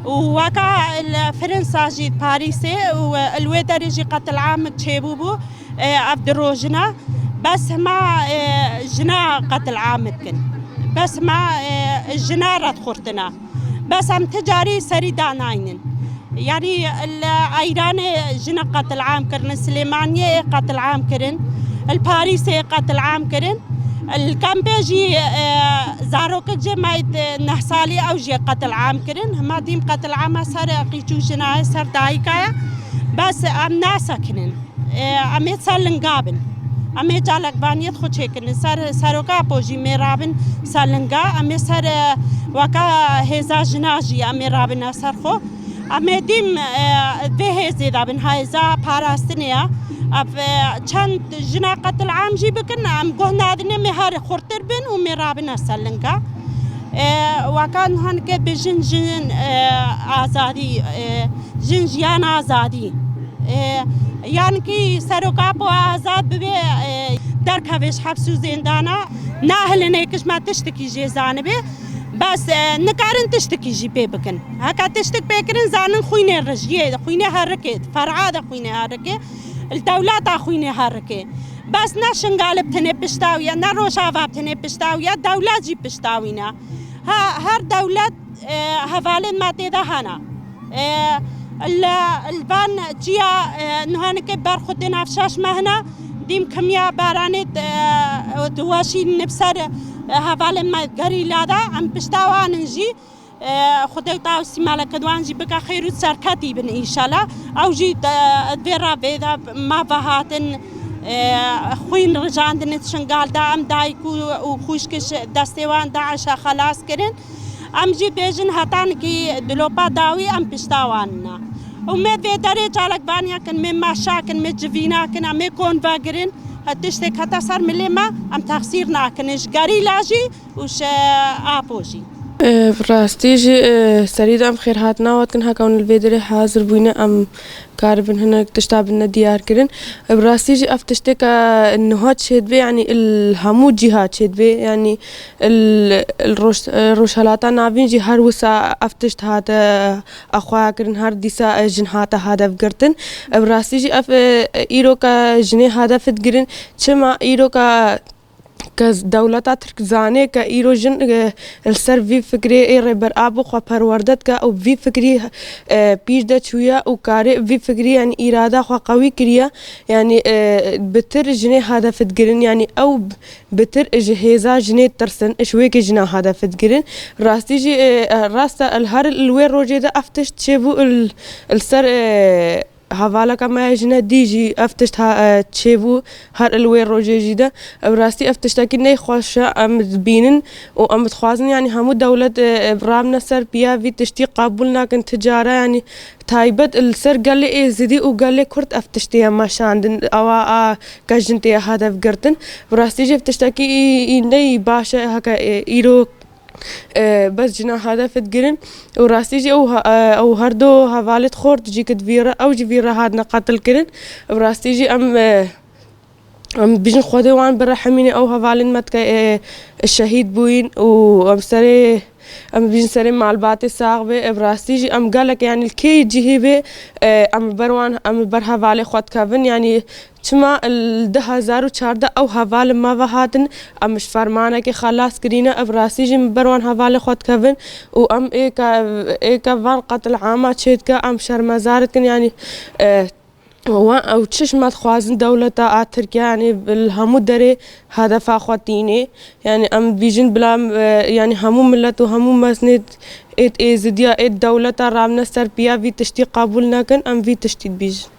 ووقع الفرنسا جي باريسي والويدر جي قتل عام تشيبوبو عبد الروجنا بس مع جنا قتل عام كن بس مع الجنارة خورتنا بس هم تجاري سريدان عينن يعني الأيران جنا قتل عام كرن السليمانية قتل عام كرن الباريسي قتل عام كرن الكامبيجي زاروك جماعة نحصالي أو جي قتل عام كرن هما ديم قتل عام سر قيتو جناي سر دايكايا بس أم ناسا كرن أميت سالنقابن أمي جالك بانيت خود هيكن سروكا بوجي ميرابن سالنقا أمي سر وكا هزا جناجي أمي رابن سرخو أمي ديم به زيدابن هايزا باراستنيا أف چند جنا قتل عام جي بكن أم قهنا دنيا مهار خورتر بن وميرابن سالنقا وكان هنك بجن جن آزادي جن جيان آزادي يعني كي سروكا بو آزاد ببي در كويش حبسو زندانا ناهل نيكش ما تشتكي جي زانبي بس نكارن تشتكي جي بي بكن هكا تشتك بكرن زانن خويني الرجية خويني هركي فرعا دا خويني هركي الدولة دا خويني هركي بس نا شنغالب تنه بشتاوية نا روشاوا تنه بشتاوية دولة جي بشتاوينا هر دولة هفالن ما تيدا هانا البان جيا نهانك برخدنا فشاش مهنا ديم كميا بارانت دواشي نبسر هفالن ما غري لادا ام بشتاوان نجي خدای تاو سیمالا کدوان جی بکا خیرود سرکتی بن انشالله او جی دویرا بیدا ما بهاتن خوین رجاندن شنگال دا ام دایکو و خوشکش دستوان داعش خلاص کرن ام جی بیجن هتان کی دلوپا داوی ام پشتاواننا ومد في داري جالك بانيا كن من ماشاكن من جفينا كن ام كون باغرين هتشتك حتى صار مليما ام تخسيرنا كنش غاري لاجي وش ابوجي براستيجي سريد ام خير هاتنا واتكن هاكون الفيدري حاضر بوينا ام كاربن هنا تشتابنا ديار كرن براستيجي افتشتك انه هاد شهد بي يعني الهمود جهات شهد بي يعني الروشالاتا نافين جي هر وسا افتشت هذا اخوا كرن هر ديسا جنهاتا هذا فقرتن براستيجي اف ايروكا جني هذا فتقرن چما ايروكا كدولة تركزانة كإيروجن السر في فكري ربر أبو خا پروردت كا أو في فكري بيش ده شوية أو كاري في فكري يعني إرادة خا قوي كريا يعني بتر جنة هذا فتقرن يعني أو بتر جهازا جنة ترسن شوية كجنة هذا فتقرن راستي جي راستا الهر الوير روجي ده أفتش تشيبو السر هوالا كما جنا ديجي افتشتها تشيفو هر الوير روجي جدا براستي افتشتا كني خوش ام بينن وام تخوازن يعني همو دولة برامنا سر بيا في تشتي قبولنا كن تجارة يعني تايبت السر قال لي زدي وقال لي كرت افتشتيها ما شاندن او كجنتي هذا فقرتن براستي جي افتشتاكي اني باشا هكا ايرو بس جنا هذا فتقرن وراستيجي او هردو هفالت خورت جي كدفيرا او جفيرا هادنا قتل كرن وراستيجي ام بيجن خودي وان برحميني او هفالن متك الشهيد بوين وام سري ام بيجن سري مع الباتي ساغبه براستيجي ام قالك يعني الكي جهيبه ام بروان ام برها فالي خود كافن يعني چما الده 2014 او حوال ما وهاتن امش فرمانه که خلاص کرینه ابراسیج بروان حوال خود کفن و ام ایکا وان قتل عامه چید که ام شرمزارت کن يعني او تشمت خوازن دولتا تركيا يعني بالهمو دري هدف اخواتيني يعني ام بيجن بلا يعني همو ملت وهمو مسند ات ازديا ات دولتا رامنا سر بيا في تشتي قبول نكن ام في تشتي بيجن